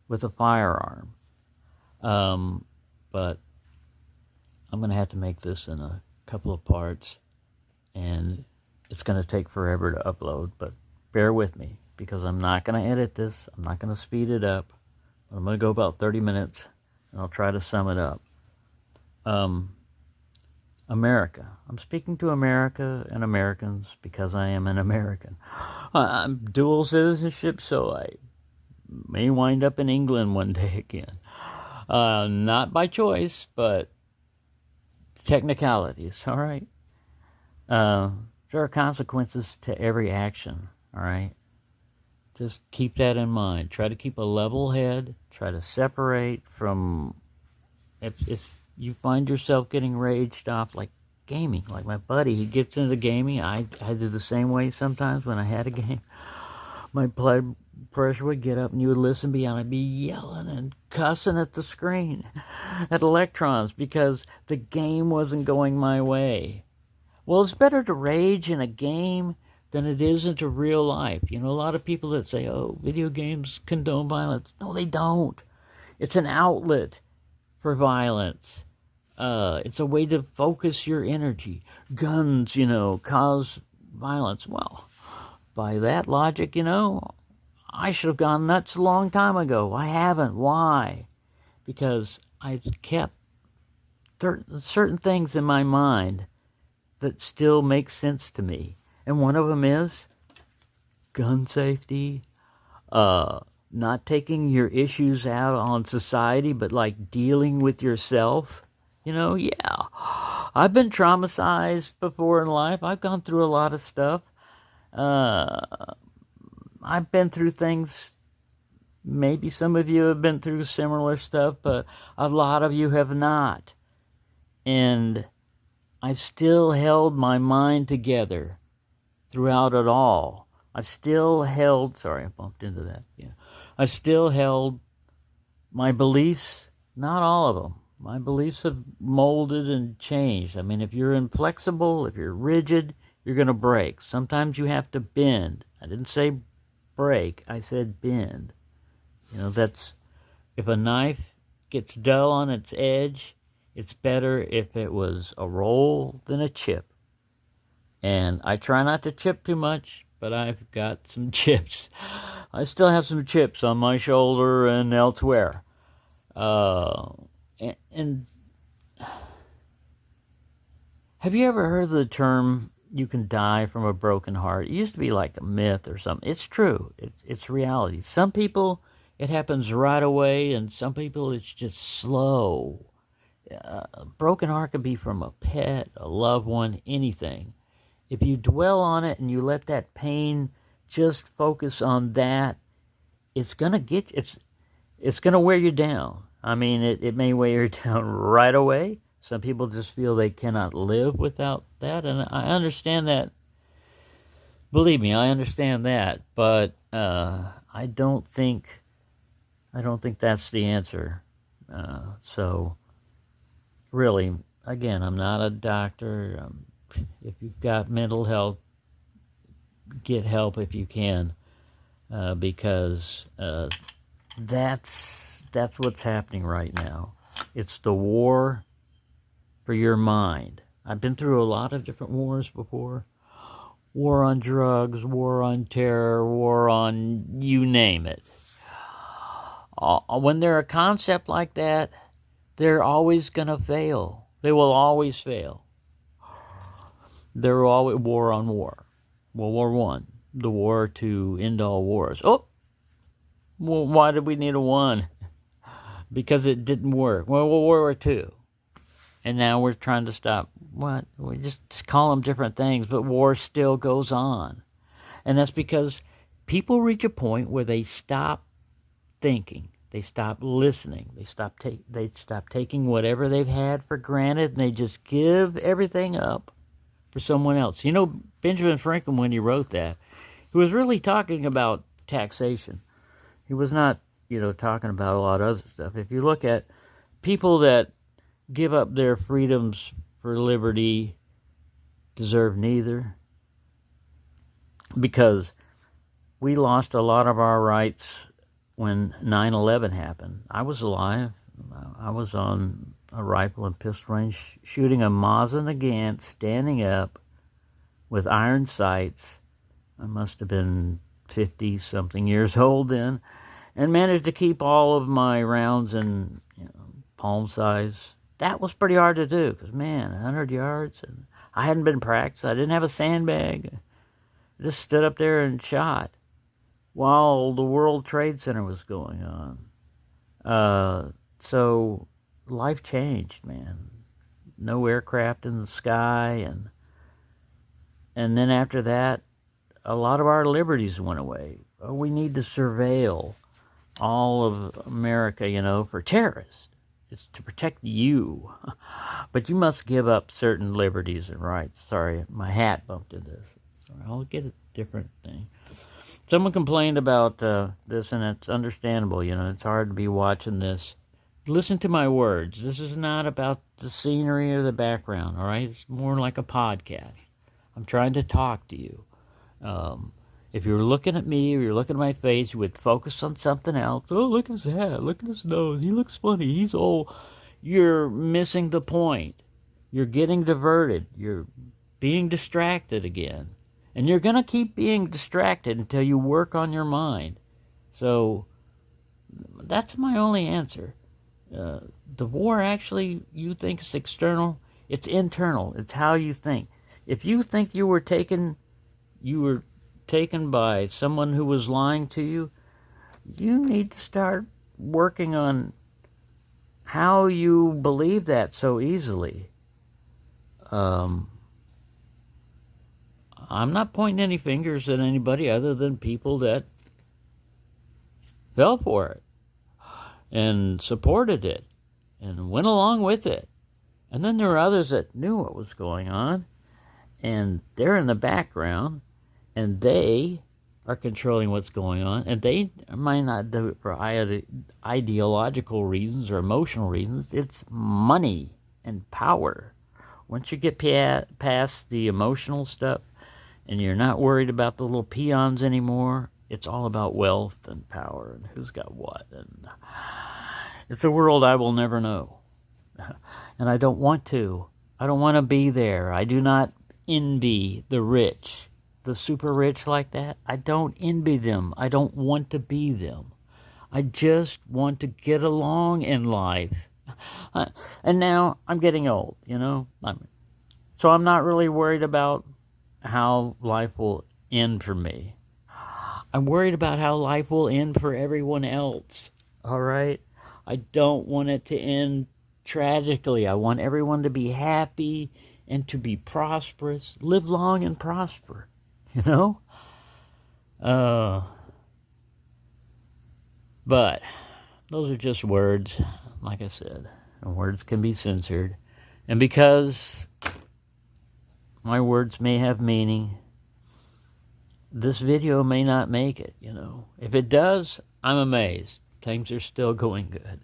with a firearm. But I'm going to have to make this in a couple of parts, and it's going to take forever to upload, but bear with me because I'm not going to edit this. I'm not going to speed it up. I'm going to go about 30 minutes, and I'll try to sum it up. America. I'm speaking to America and Americans because I am an American. I'm dual citizenship, so I may wind up in England one day again. Not by choice, but technicalities, all right? There are consequences to every action, all right? Just keep that in mind. Try to keep a level head. Try to separate from... If you find yourself getting raged off, like gaming, like my buddy, he gets into gaming. I do the same way sometimes when I had a game. My blood pressure would get up and you would listen beyond. I'd be yelling and cussing at the screen, at electrons, because the game wasn't going my way. Well, it's better to rage in a game than it is into real life. You know, a lot of people that say, oh, video games condone violence. No, they don't. It's an outlet for violence. It's a way to focus your energy. Guns, cause violence. Well, by that logic, I should have gone nuts a long time ago. I haven't. Why? Because I've kept certain things in my mind that still make sense to me. And one of them is gun safety, not taking your issues out on society, but like dealing with yourself. Yeah, I've been traumatized before in life. I've gone through a lot of stuff. I've been through things. Maybe some of you have been through similar stuff, but a lot of you have not. And I've still held my mind together throughout it all. I've still held, sorry, I bumped into that. Yeah. I've still held my beliefs, not all of them. My beliefs have molded and changed. I mean, if you're inflexible, if you're rigid, you're going to break. Sometimes you have to bend. I didn't say break, I said bend. That's, if a knife gets dull on its edge, it's better if it was a roll than a chip. And I try not to chip too much, but I've got some chips. I still have some chips on my shoulder and elsewhere. And have you ever heard of the term, you can die from a broken heart? It used to be like a myth or something. It's true. It's reality. Some people, it happens right away, and some people, it's just slow. A broken heart could be from a pet, a loved one, anything. If you dwell on it and you let that pain just focus on that, it's gonna wear you down. I mean, it may wear you down right away. Some people just feel they cannot live without that, and I understand that. Believe me, I understand that, but I don't think that's the answer. So, really, again, I'm not a doctor. If you've got mental health, get help if you can, because that's what's happening right now. It's the war for your mind. I've been through a lot of different wars before. War on drugs, war on terror, war on you name it. When they're a concept like that, they're always going to fail. They will always fail. There will always war on war. World War One, the war to end all wars. Oh, well, why did we need a one? Because it didn't work. Well, World War Two. And now we're trying to stop. What? We just call them different things, but war still goes on. And that's because people reach a point where they stop thinking. They stop listening. They stop taking whatever they've had for granted, and they just give everything up for someone else. Benjamin Franklin, when he wrote that, he was really talking about taxation. He was not, talking about a lot of other stuff. If you look at people that give up their freedoms for liberty, deserve neither, because we lost a lot of our rights when 9/11 happened. I was alive. I was on a rifle and pistol range shooting a Mazda Nagant, standing up with iron sights. I must have been 50-something years old then, and managed to keep all of my rounds in palm size. That was pretty hard to do because, man, 100 yards, and I hadn't been practiced. I didn't have a sandbag. I just stood up there and shot while the World Trade Center was going on. So life changed, man. No aircraft in the sky, and then after that, a lot of our liberties went away. We need to surveil all of America, for terrorists. It's to protect you. But you must give up certain liberties and rights. Sorry, my hat bumped into this. Sorry, I'll get a different thing. Someone complained about this, and it's understandable. It's hard to be watching this. Listen to my words. This is not about the scenery or the background, all right? It's more like a podcast. I'm trying to talk to you. If you're looking at me or you're looking at my face, you would focus on something else. Oh, look at his hat. Look at his nose. He looks funny. He's old. You're missing the point. You're getting diverted. You're being distracted again. And you're going to keep being distracted until you work on your mind. So that's my only answer. The war actually, you think it's external? It's internal. It's how you think. If you think you were taken by someone who was lying to you, you need to start working on how you believe that so easily. I'm not pointing any fingers at anybody other than people that fell for it and supported it and went along with it. And then there were others that knew what was going on, and they're in the background, and they are controlling what's going on, and they might not do it for ideological reasons or emotional reasons. It's money and power. Once you get past the emotional stuff and you're not worried about the little peons anymore, it's all about wealth and power and who's got what. And it's a world I will never know. And I don't want to. I don't want to be there. I do not envy the rich, the super rich like that. I don't envy them. I don't want to be them. I just want to get along in life. And now I'm getting old, so I'm not really worried about how life will end for me. I'm worried about how life will end for everyone else, all right? I don't want it to end tragically. I want everyone to be happy and to be prosperous. Live long and prosper, But those are just words, like I said. And words can be censored. And because my words may have meaning, this video may not make it, If it does, I'm amazed. Things are still going good.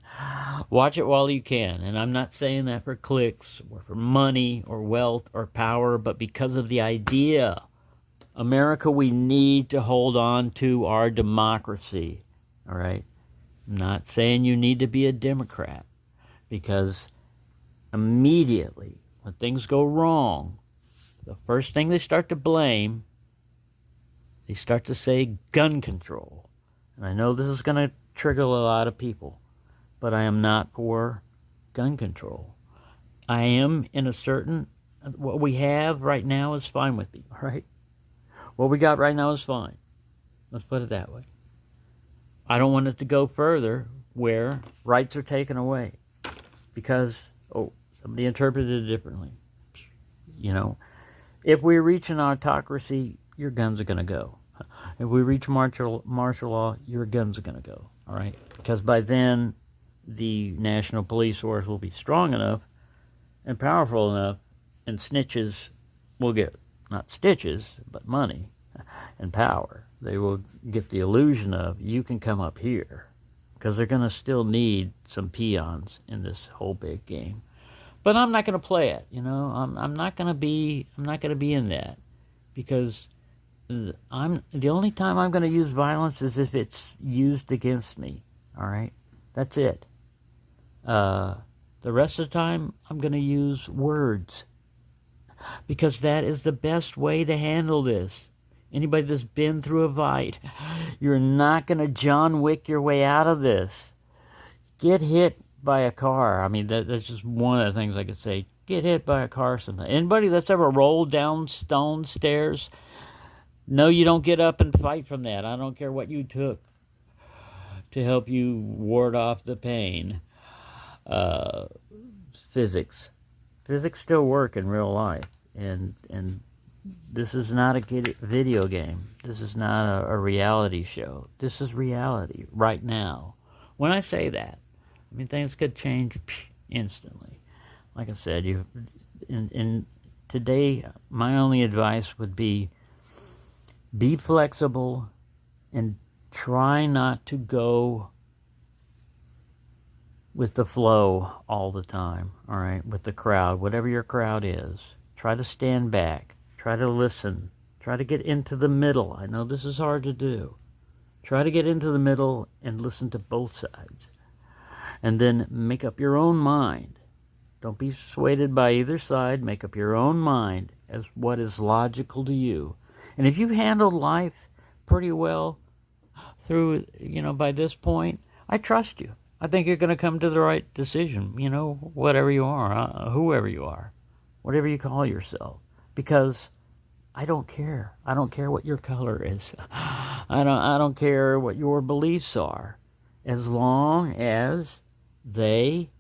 Watch it while you can. And I'm not saying that for clicks or for money or wealth or power, but because of the idea. America, we need to hold on to our democracy, all right? I'm not saying you need to be a Democrat, because immediately when things go wrong, the first thing they start to blame, they start to say gun control. And I know this is going to trigger a lot of people, but I am not for gun control. I am in a certain, what we have right now is fine with me, all right? What we got right now is fine. Let's put it that way. I don't want it to go further where rights are taken away because, somebody interpreted it differently. If we reach an autocracy, your guns are going to go. If we reach martial law, your guns are going to go, all right? Because by then, the national police force will be strong enough and powerful enough, and snitches will get, not stitches, but money and power. They will get the illusion of, you can come up here, because they're going to still need some peons in this whole big game. But I'm not going to play it, I'm not going to be in that, because The only time I'm going to use violence is if it's used against me. All right, that's it. Uh, the rest of the time, I'm going to use words because that is the best way to handle this. Anybody that's been through a fight, you're not going to John Wick your way out of this. Get hit by a car. I mean, that's just one of the things I could say. Get hit by a car sometime. Anybody that's ever rolled down stone stairs, no, you don't get up and fight from that. I don't care what you took to help you ward off the pain. Uh, physics. Physics still work in real life. And this is not a video game. This is not a reality show. This is reality right now. When I say that, I mean things could change instantly. Like I said, in today, my only advice would be flexible and try not to go with the flow all the time, all right, with the crowd, whatever your crowd is. Try to stand back. Try to listen. Try to get into the middle. I know this is hard to do. Try to get into the middle and listen to both sides. And then make up your own mind. Don't be swayed by either side. Make up your own mind as what is logical to you. And if you've handled life pretty well through, by this point, I trust you. I think you're going to come to the right decision, whatever you are, whoever you are, whatever you call yourself. Because I don't care. I don't care what your color is. I don't care what your beliefs are. As long as they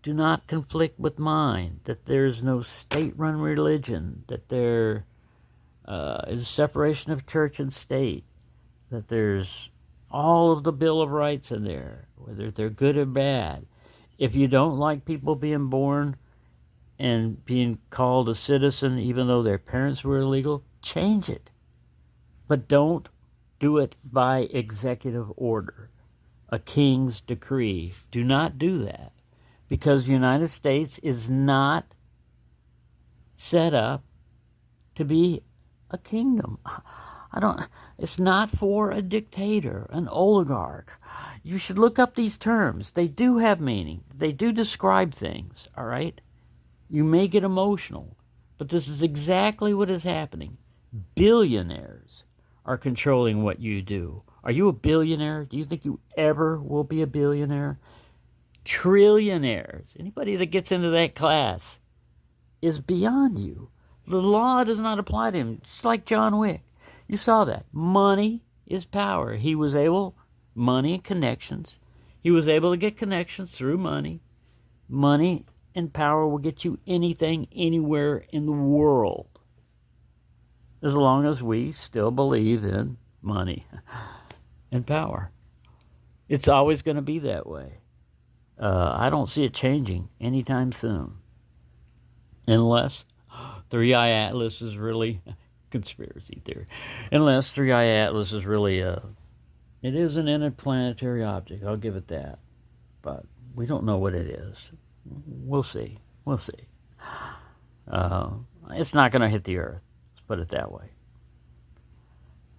do not conflict with mine, that there's no state-run religion, that there is separation of church and state, that there's all of the Bill of Rights in there, whether they're good or bad. If you don't like people being born and being called a citizen even though their parents were illegal, change it. But don't do it by executive order, a king's decree. Do not do that, because the United States is not set up to be a kingdom. It's not for a dictator, an oligarch. You should look up these terms. They do have meaning. They do describe things, all right? You may get emotional, but this is exactly what is happening. Billionaires are controlling what you do. Are you a billionaire? Do you think you ever will be a billionaire? Trillionaires, anybody that gets into that class, is beyond you. The law does not apply to him. Just like John Wick. You saw that. Money is power. He was able, money and connections. He was able to get connections through money. Money and power will get you anything, anywhere in the world. As long as we still believe in money and power. It's always going to be that way. I don't see it changing anytime soon. Unless Three Eye Atlas is really conspiracy theory. Unless Three Eye Atlas is really it is an interplanetary object. I'll give it that, but we don't know what it is. We'll see. We'll see. It's not going to hit the Earth. Let's put it that way.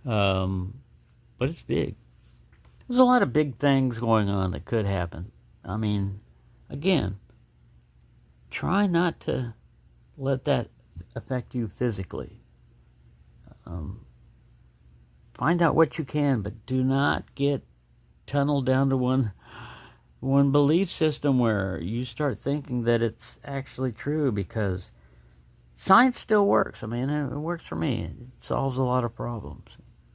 But it's big. There's a lot of big things going on that could happen. I mean, again, try not to let that affect you physically. Find out what you can, but do not get tunneled down to one belief system where you start thinking that it's actually true, because science still works. I mean, it works for me. It solves a lot of problems.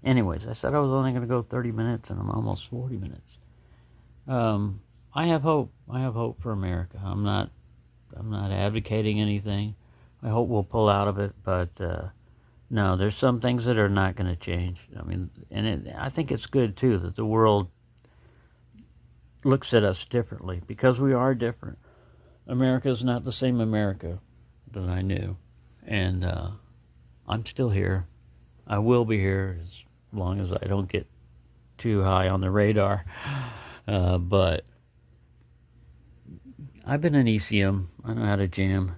Anyways, I said I was only going to go 30 minutes, and I'm almost 40 minutes. I have hope. I have hope for America. I'm not advocating anything. I hope we'll pull out of it, but no, there's some things that are not going to change. I mean, and I think it's good too that the world looks at us differently, because we are different. America is not the same America that I knew, and I'm still here. I will be here as long as I don't get too high on the radar. But I've been an ECM. I know how to jam.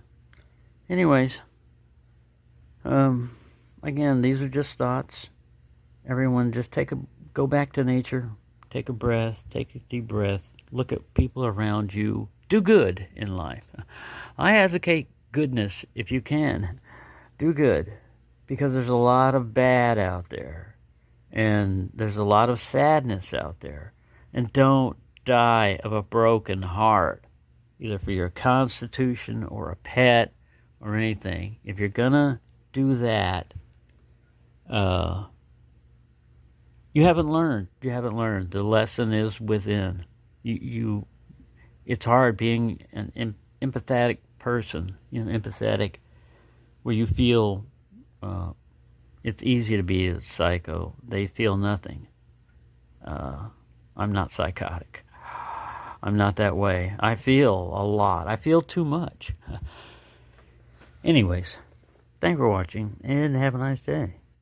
Anyways, again, these are just thoughts. Everyone just go back to nature, take a breath, take a deep breath, look at people around you, do good in life. I advocate goodness if you can. Do good, because there's a lot of bad out there, and there's a lot of sadness out there. And don't die of a broken heart, either for your constitution or a pet or anything. If you're gonna do that, you haven't learned. You haven't learned. The lesson is within. It's hard being an empathetic person. Empathetic, where you feel. It's easy to be a psycho. They feel nothing. I'm not psychotic. I'm not that way. I feel a lot. I feel too much. Anyways, thanks for watching, and have a nice day.